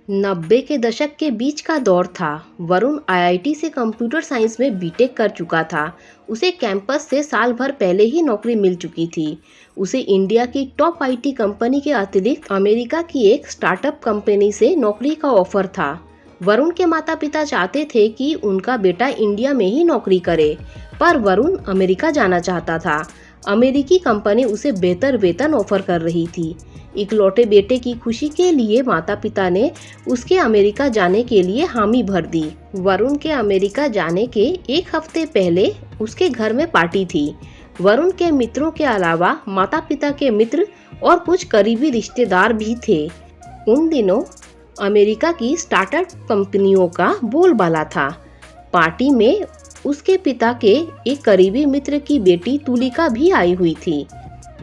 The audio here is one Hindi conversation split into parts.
90 के दशक के बीच का दौर था। वरुण आईआईटी से कंप्यूटर साइंस में बीटेक कर चुका था। उसे कैंपस से साल भर पहले ही नौकरी मिल चुकी थी। उसे इंडिया की टॉप आईटी कंपनी के अतिरिक्त अमेरिका की एक स्टार्टअप कंपनी से नौकरी का ऑफर था। वरुण के माता पिता चाहते थे कि उनका बेटा इंडिया में ही नौकरी करे, पर वरुण अमेरिका जाना चाहता था। अमेरिकी कंपनी उसे बेहतर वेतन ऑफर कर रही थी। इकलौते बेटे की खुशी के लिए माता पिता ने उसके अमेरिका जाने के लिए हामी भर दी। वरुण के अमेरिका जाने के एक हफ्ते पहले उसके घर में पार्टी थी। वरुण के मित्रों के अलावा माता पिता के मित्र और कुछ करीबी रिश्तेदार भी थे। उन दिनों अमेरिका की स्टार्टअप कंपनियों का बोलबाला था। पार्टी में उसके पिता के एक करीबी मित्र की बेटी तुलिका भी आई हुई थी।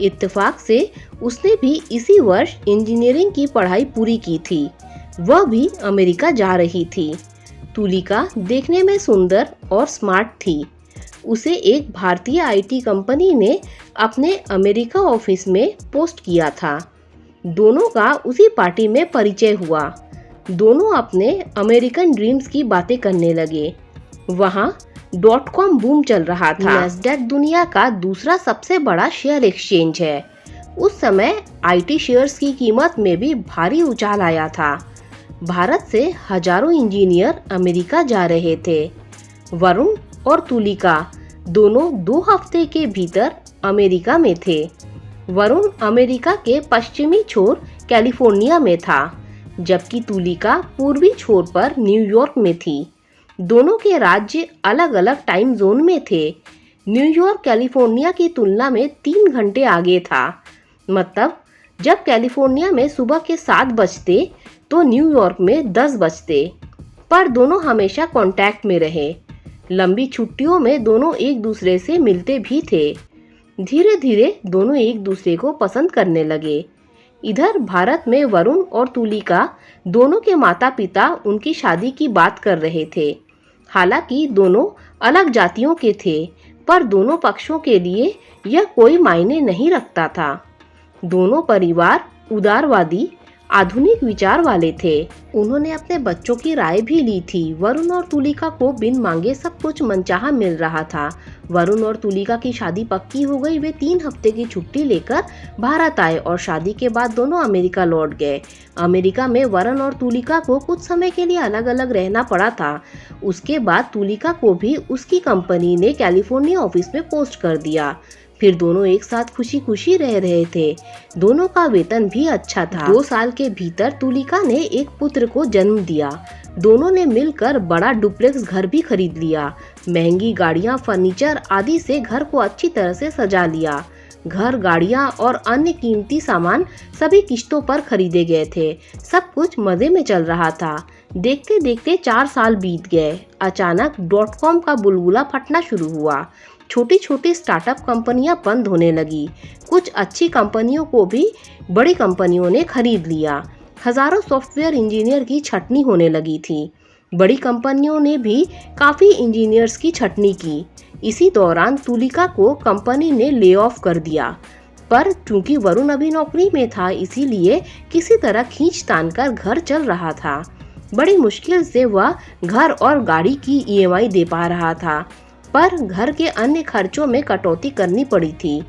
इत्तेफाक से उसने भी इसी वर्ष इंजीनियरिंग की पढ़ाई पूरी की थी। वह भी अमेरिका जा रही थी। तुलिका देखने में सुंदर और स्मार्ट थी। उसे एक भारतीय आईटी कंपनी ने अपने अमेरिका ऑफिस में पोस्ट किया था। दोनों का उसी पार्टी में परिचय हुआ। दोनों अपने अमेरिकन ड्रीम्स की बातें करने लगे। वहाँ .com बूम चल रहा था। नैस्डैक दुनिया का दूसरा सबसे बड़ा शेयर एक्सचेंज है। उस समय आईटी शेयर्स की कीमत में भी भारी उछाल आया था। भारत से हजारों इंजीनियर अमेरिका जा रहे थे। वरुण और तुलिका दोनों 2 हफ्ते के भीतर अमेरिका में थे। वरुण अमेरिका के पश्चिमी छोर कैलिफोर्निया में था, जबकि तुलिका पूर्वी छोर पर न्यूयॉर्क में थी। दोनों के राज्य अलग अलग टाइम जोन में थे। न्यूयॉर्क कैलिफोर्निया की तुलना में 3 घंटे आगे था। मतलब जब कैलिफोर्निया में सुबह के 7 बजते तो न्यूयॉर्क में 10 बजते। पर दोनों हमेशा कांटेक्ट में रहे। लंबी छुट्टियों में दोनों एक दूसरे से मिलते भी थे। धीरे धीरे दोनों एक दूसरे को पसंद करने लगे। इधर भारत में वरुण और तुलिका दोनों के माता पिता उनकी शादी की बात कर रहे थे। हालांकि दोनों अलग जातियों के थे, पर दोनों पक्षों के लिए यह कोई मायने नहीं रखता था। दोनों परिवार उदारवादी आधुनिक विचार वाले थे। उन्होंने अपने बच्चों की राय भी ली थी। वरुण और तुलिका को बिन मांगे सब कुछ मनचाहा मिल रहा था। वरुण और तुलिका की शादी पक्की हो गई। वे 3 हफ्ते की छुट्टी लेकर भारत आए और शादी के बाद दोनों अमेरिका लौट गए। अमेरिका में वरुण और तुलिका को कुछ समय के लिए अलग अलग रहना पड़ा था। उसके बाद तुलिका को भी उसकी कंपनी ने कैलिफोर्निया ऑफिस में पोस्ट कर दिया। फिर दोनों एक साथ खुशी खुशी रह रहे थे। दोनों का वेतन भी अच्छा था। 2 साल के भीतर तुलिका ने एक पुत्र को जन्म दिया। दोनों ने मिलकर बड़ा डुप्लेक्स घर भी खरीद लिया। महंगी गाड़ियां, फर्नीचर आदि से घर को अच्छी तरह से सजा लिया। घर, गाड़ियां और अन्य कीमती सामान सभी किश्तों पर खरीदे गए थे। सब कुछ मजे में चल रहा था। देखते देखते 4 साल बीत गए। अचानक .com का बुलबुला फटना शुरू हुआ। छोटी छोटी स्टार्टअप कंपनियां बंद होने लगी। कुछ अच्छी कंपनियों को भी बड़ी कंपनियों ने खरीद लिया। हजारों सॉफ्टवेयर इंजीनियर की छटनी होने लगी थी। बड़ी कंपनियों ने भी काफ़ी इंजीनियर्स की छटनी की। इसी दौरान तुलिका को कंपनी ने ले ऑफ कर दिया, पर चूंकि वरुण अभी नौकरी में था, इसीलिए किसी तरह खींच तान कर घर चल रहा था। बड़ी मुश्किल से वह घर और गाड़ी की ईएमआई दे पा रहा था, पर घर के अन्य खर्चों में कटौती करनी पड़ी थी।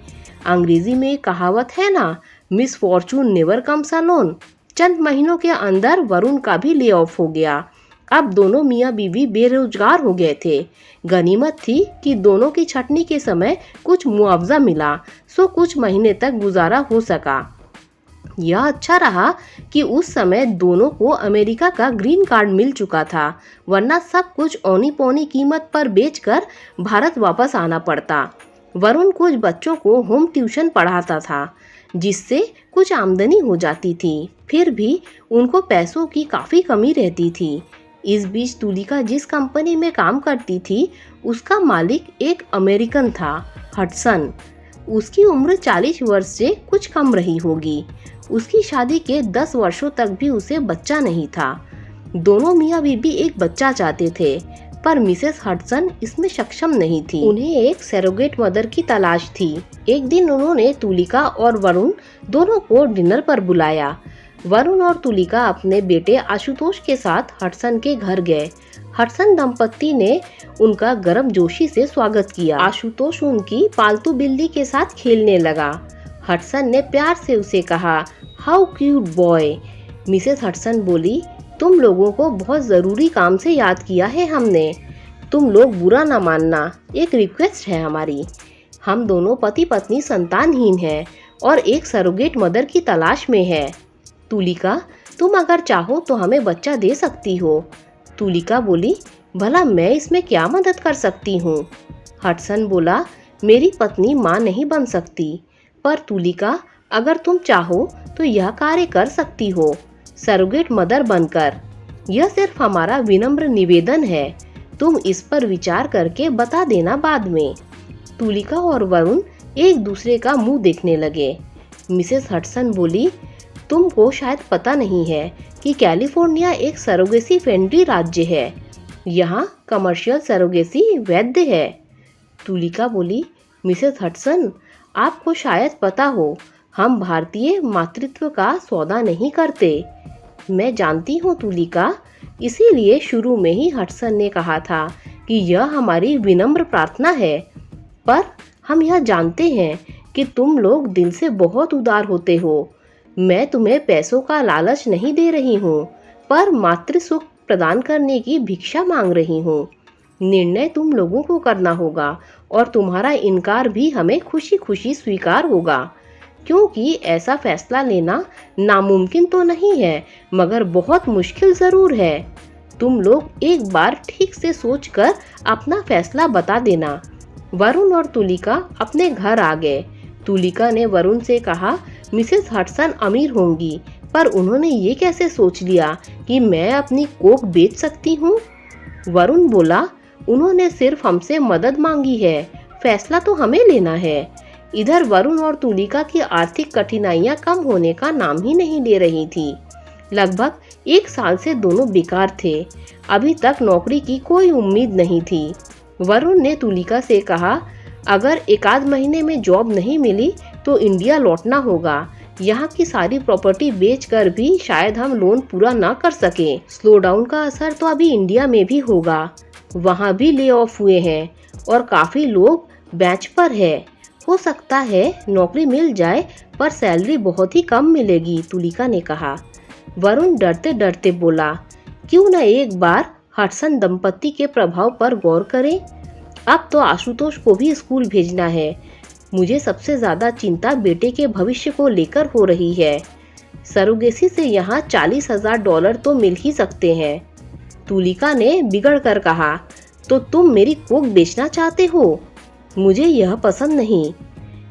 अंग्रेजी में एक कहावत है ना, misfortune never comes alone. चंद महीनों के अंदर वरुण का भी ले ऑफ हो गया। अब दोनों मियाँ बीवी बेरोजगार हो गए थे। गनीमत थी कि दोनों की छटनी के समय कुछ मुआवजा मिला, सो कुछ महीने तक गुजारा हो सका। यह अच्छा रहा कि उस समय दोनों को अमेरिका का ग्रीन कार्ड मिल चुका था, वरना सब कुछ औनी पौनी कीमत पर बेचकर भारत वापस आना पड़ता। वरुण कुछ बच्चों को होम ट्यूशन पढ़ाता था, जिससे कुछ आमदनी हो जाती थी। फिर भी उनको पैसों की काफ़ी कमी रहती थी। इस बीच तुलिका जिस कंपनी में काम करती थी, उसका मालिक एक अमेरिकन था, हडसन। उसकी उम्र 40 वर्ष से कुछ कम रही होगी। उसकी शादी के 10 वर्षों तक भी उसे बच्चा नहीं था। दोनों मियाँ बीबी एक बच्चा चाहते थे, पर मिसेस हडसन इसमें सक्षम नहीं थी। उन्हें एक सरोगेट मदर की तलाश थी। एक दिन उन्होंने तुलिका और वरुण दोनों को डिनर पर बुलाया। वरुण और तुलिका अपने बेटे आशुतोष के साथ हडसन के घर गए। हडसन दंपत्ति ने उनका गर्मजोशी से स्वागत किया। आशुतोष उनकी पालतू बिल्ली के साथ खेलने लगा। हडसन ने प्यार से उसे कहा, how cute boy. Mrs Hudson बोली, तुम लोगों को बहुत जरूरी काम से याद किया है हमने। तुम लोग बुरा ना मानना, एक रिक्वेस्ट है हमारी। हम दोनों पति पत्नी संतानहीन हैं और एक सरोगेट मदर की तलाश में है। तुलिका, तुम अगर चाहो तो हमें बच्चा दे सकती हो। तुलिका बोली, भला मैं इसमें क्या मदद कर सकती हूँ। हडसन बोला, मेरी पत्नी माँ नहीं बन सकती, पर तुलिका, अगर तुम चाहो तो यह कार्य कर सकती हो, सरोगेट मदर बनकर। यह सिर्फ हमारा विनम्र निवेदन है। तुम इस पर विचार करके बता देना बाद में। तुलिका और वरुण एक दूसरे का मुंह देखने लगे। मिसेस हडसन बोली, तुमको शायद पता नहीं है कि कैलिफोर्निया एक सरोगेसी फ्रेंडली राज्य है। यहाँ कमर्शियल सरोगेसी वैध है। तुलिका बोली, मिसेस हडसन, आपको शायद पता हो, हम भारतीय मातृत्व का सौदा नहीं करते। मैं जानती हूँ तुलिका, इसीलिए शुरू में ही हडसन ने कहा था कि यह हमारी विनम्र प्रार्थना है। पर हम यह जानते हैं कि तुम लोग दिल से बहुत उदार होते हो। मैं तुम्हें पैसों का लालच नहीं दे रही हूँ, पर मातृ सुख प्रदान करने की भिक्षा मांग रही हूँ। निर्णय तुम लोगों को करना होगा और तुम्हारा इनकार भी हमें खुशी खुशी स्वीकार होगा, क्योंकि ऐसा फैसला लेना नामुमकिन तो नहीं है, मगर बहुत मुश्किल ज़रूर है। तुम लोग एक बार ठीक से सोचकर अपना फैसला बता देना। वरुण और तुलिका अपने घर आ गए। तुलिका ने वरुण से कहा, मिसेस हडसन अमीर होंगी, पर उन्होंने ये कैसे सोच लिया कि मैं अपनी कोख बेच सकती हूँ। वरुण बोला, उन्होंने सिर्फ हमसे मदद मांगी है, फैसला तो हमें लेना है। इधर वरुण और तुलिका की आर्थिक कठिनाइयां कम होने का नाम ही नहीं ले रही थी। लगभग 1 साल से दोनों बेकार थे। अभी तक नौकरी की कोई उम्मीद नहीं थी। वरुण ने तुलिका से कहा, अगर 1 आध महीने में जॉब नहीं मिली तो इंडिया लौटना होगा। यहाँ की सारी प्रॉपर्टी बेचकर भी शायद हम लोन पूरा ना कर सके। स्लो डाउन का असर तो अभी इंडिया में भी होगा। वहाँ भी ले ऑफ हुए हैं और काफ़ी लोग बेंच पर है। हो सकता है नौकरी मिल जाए, पर सैलरी बहुत ही कम मिलेगी, तुलिका ने कहा। वरुण डरते डरते बोला, क्यों न एक बार हडसन दंपत्ति के प्रभाव पर गौर करें। अब तो आशुतोष को भी स्कूल भेजना है। मुझे सबसे ज़्यादा चिंता बेटे के भविष्य को लेकर हो रही है। सरोगेसी से यहाँ $40,000 तो मिल ही सकते हैं। तुलिका ने बिगड़ कर कहा, तो तुम मेरी कोख बेचना चाहते हो? मुझे यह पसंद नहीं।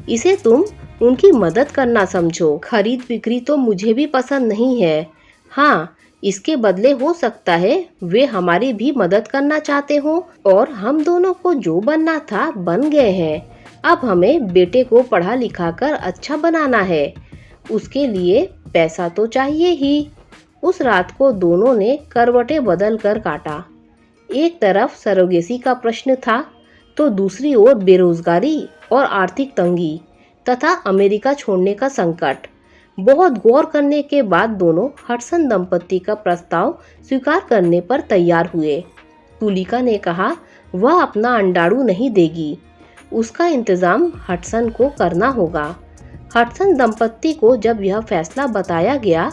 इसे तुम उनकी मदद करना समझो। खरीद बिक्री तो मुझे भी पसंद नहीं है। हाँ, इसके बदले हो सकता है वे हमारी भी मदद करना चाहते हो, और हम दोनों को जो बनना था बन गए हैं। अब हमें बेटे को पढ़ा लिखा कर अच्छा बनाना है। उसके लिए पैसा तो चाहिए ही। उस रात को दोनों ने करवटें बदल कर काटा। एक तरफ सरोगेसी का प्रश्न था, तो दूसरी ओर बेरोजगारी और आर्थिक तंगी तथा अमेरिका छोड़ने का संकट। बहुत गौर करने के बाद दोनों हडसन दंपत्ति का प्रस्ताव स्वीकार करने पर तैयार हुए। तुलिका ने कहा, वह अपना अंडाड़ू नहीं देगी, उसका इंतजाम हडसन को करना होगा। हडसन दंपत्ति को जब यह फैसला बताया गया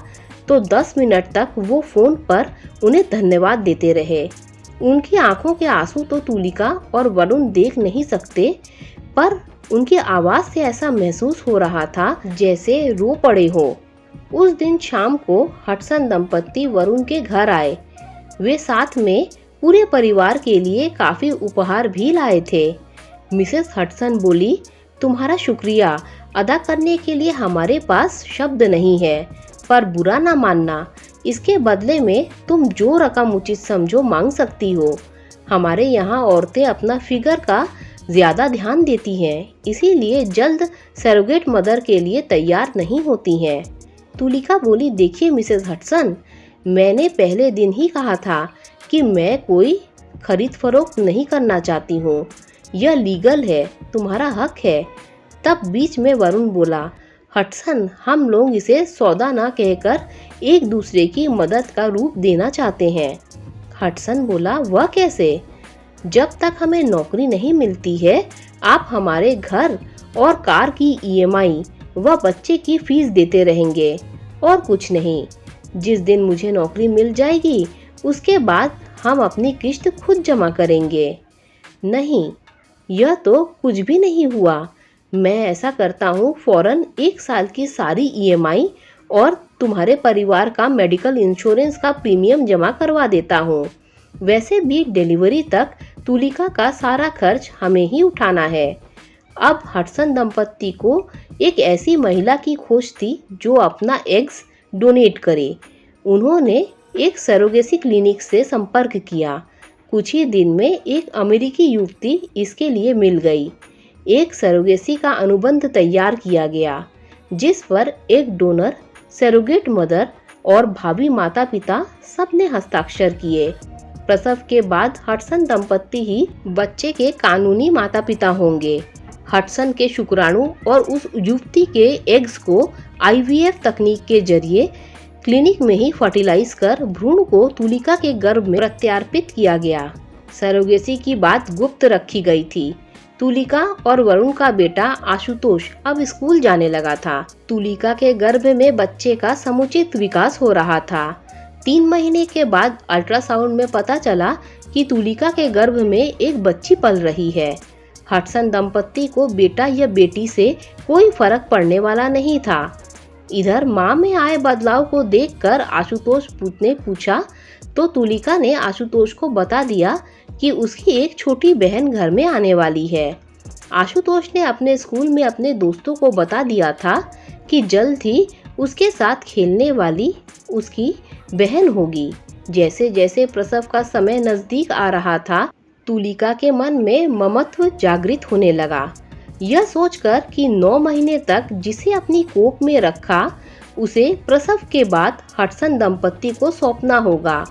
तो 10 मिनट तक वो फोन पर उन्हें धन्यवाद देते रहे। उनकी आंखों के आंसू तो तुलिका और वरुण देख नहीं सकते, पर उनकी आवाज से ऐसा महसूस हो रहा था जैसे रो पड़े हो। उस दिन शाम को हडसन दंपत्ति वरुण के घर आए। वे साथ में पूरे परिवार के लिए काफी उपहार भी लाए थे। मिसेस हडसन बोली, तुम्हारा शुक्रिया अदा करने के लिए हमारे पास शब्द नहीं है, पर बुरा ना मानना, इसके बदले में तुम जो रकम उचित समझो मांग सकती हो। हमारे यहाँ औरतें अपना फिगर का ज़्यादा ध्यान देती हैं, इसीलिए जल्द सरोगेट मदर के लिए तैयार नहीं होती हैं। तुलिका बोली, देखिए मिसेस हडसन, मैंने पहले दिन ही कहा था कि मैं कोई खरीद फरोख्त नहीं करना चाहती हूँ। यह लीगल है, तुम्हारा हक है। तब बीच में वरुण बोला, हटसन, हम लोग इसे सौदा ना कहकर एक दूसरे की मदद का रूप देना चाहते हैं। हटसन बोला, वह कैसे? जब तक हमें नौकरी नहीं मिलती है, आप हमारे घर और कार की ईएमआई व बच्चे की फीस देते रहेंगे और कुछ नहीं। जिस दिन मुझे नौकरी मिल जाएगी, उसके बाद हम अपनी किश्त खुद जमा करेंगे। नहीं, यह तो कुछ भी नहीं हुआ। मैं ऐसा करता हूँ, फौरन 1 साल की सारी ईएमआई और तुम्हारे परिवार का मेडिकल इंश्योरेंस का प्रीमियम जमा करवा देता हूँ। वैसे भी डिलीवरी तक तुलिका का सारा खर्च हमें ही उठाना है। अब हटसन दंपत्ति को एक ऐसी महिला की खोज थी जो अपना एग्स डोनेट करे। उन्होंने एक सरोगेसी क्लिनिक से संपर्क किया। कुछ ही दिन में एक अमेरिकी युवती इसके लिए मिल गई। एक सरोगेसी का अनुबंध तैयार किया गया, जिस पर एक डोनर, सरोगेट मदर और भावी माता पिता सबने हस्ताक्षर किए। प्रसव के बाद हटसन दंपत्ति ही बच्चे के कानूनी माता पिता होंगे। हटसन के शुक्राणु और उस युवती के एग्स को आईवीएफ तकनीक के जरिए क्लिनिक में ही फर्टिलाइज कर भ्रूण को तुलिका के गर्भ में प्रत्यार्पित किया गया। सरोगेसी की बात गुप्त रखी गई थी। तुलिका और वरुण का बेटा आशुतोष अब स्कूल जाने लगा था। तुलिका के गर्भ में बच्चे का समुचित विकास हो रहा था। 3 महीने के बाद अल्ट्रासाउंड में पता चला कि तुलिका के गर्भ में एक बच्ची पल रही है। हटसन दंपत्ति को बेटा या बेटी से कोई फर्क पड़ने वाला नहीं था। इधर मां में आए बदलाव को देखकर आशुतोष ने पूछा तो तुलिका ने आशुतोष को बता दिया कि उसकी एक छोटी बहन घर में आने वाली है। आशुतोष ने अपने स्कूल में अपने दोस्तों को बता दिया था कि जल्द ही उसके साथ खेलने वाली उसकी बहन होगी। जैसे जैसे प्रसव का समय नजदीक आ रहा था, तुलिका के मन में ममत्व जागृत होने लगा। यह सोचकर कि 9 महीने तक जिसे अपनी कोख में रखा, उसे प्रसव के बाद हटसन दंपत्ति को सौंपना होगा,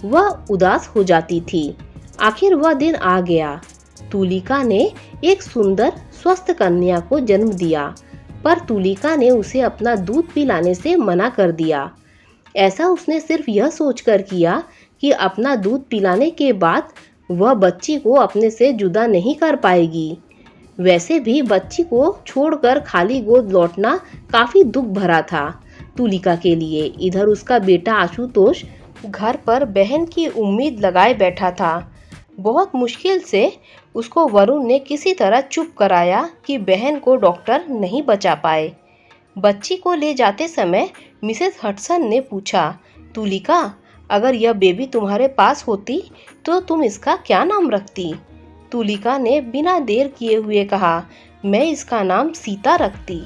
वह उदास हो जाती थी। आखिर वह दिन आ गया। तुलिका ने एक सुंदर स्वस्थ कन्या को जन्म दिया, पर तुलिका ने उसे अपना दूध पिलाने से मना कर दिया। ऐसा उसने सिर्फ यह सोचकर किया कि अपना दूध पिलाने के बाद वह बच्ची को अपने से जुदा नहीं कर पाएगी। वैसे भी बच्ची को छोड़कर खाली गोद लौटना काफी दुख भरा था तुलिका के लिए। इधर उसका बेटा आशुतोष घर पर बहन की उम्मीद लगाए बैठा था। बहुत मुश्किल से उसको वरुण ने किसी तरह चुप कराया कि बहन को डॉक्टर नहीं बचा पाए। बच्ची को ले जाते समय मिसेस हटसन ने पूछा, तुलिका, अगर यह बेबी तुम्हारे पास होती तो तुम इसका क्या नाम रखती? तुलिका ने बिना देर किए हुए कहा, मैं इसका नाम सीता रखती।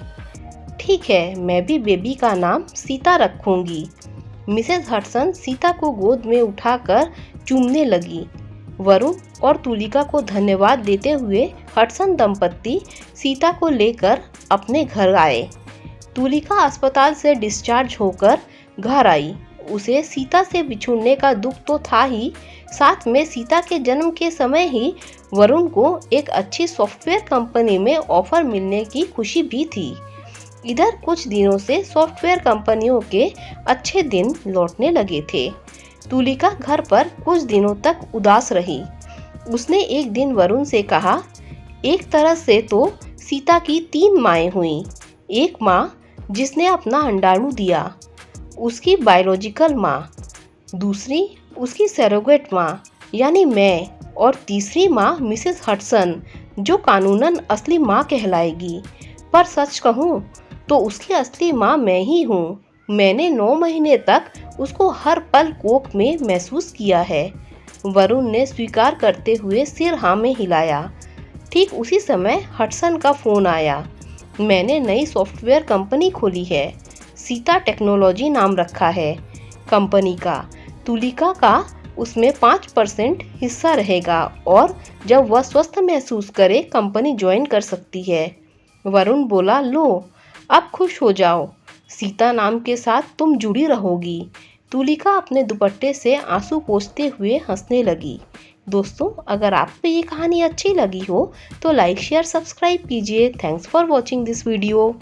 ठीक है, मैं भी बेबी का नाम सीता रखूंगी। मिसेस हटसन सीता को गोद में उठाकर चूमने लगी। वरुण और तुलिका को धन्यवाद देते हुए हटसन दंपत्ति सीता को लेकर अपने घर आए। तुलिका अस्पताल से डिस्चार्ज होकर घर आई। उसे सीता से बिछुड़ने का दुख तो था ही, साथ में सीता के जन्म के समय ही वरुण को एक अच्छी सॉफ्टवेयर कंपनी में ऑफर मिलने की खुशी भी थी। इधर कुछ दिनों से सॉफ्टवेयर कंपनियों के अच्छे दिन लौटने लगे थे। तुलिका घर पर कुछ दिनों तक उदास रही। उसने एक दिन वरुण से कहा, एक तरह से तो सीता की 3 माएँ हुईं। एक माँ जिसने अपना अंडाणु दिया, उसकी बायोलॉजिकल माँ, दूसरी उसकी सरोगेट माँ यानी मैं, और तीसरी माँ मिसेस हटसन जो कानूनन असली माँ कहलाएगी। पर सच कहूँ तो उसकी असली माँ मैं ही हूँ। मैंने 9 महीने तक उसको हर पल कोख में महसूस किया है। वरुण ने स्वीकार करते हुए सिर हाँ में हिलाया। ठीक उसी समय हटसन का फ़ोन आया। मैंने नई सॉफ्टवेयर कंपनी खोली है, सीता टेक्नोलॉजी नाम रखा है कंपनी का। तुलिका का उसमें 5% हिस्सा रहेगा और जब वह स्वस्थ महसूस करे कंपनी ज्वाइन कर सकती है। वरुण बोला, लो अब खुश हो जाओ, सीता नाम के साथ तुम जुड़ी रहोगी। तुलिका अपने दुपट्टे से आंसू पोंछते हुए हंसने लगी। दोस्तों, अगर आपको ये कहानी अच्छी लगी हो तो लाइक, शेयर, सब्सक्राइब कीजिए। Thanks for watching this video.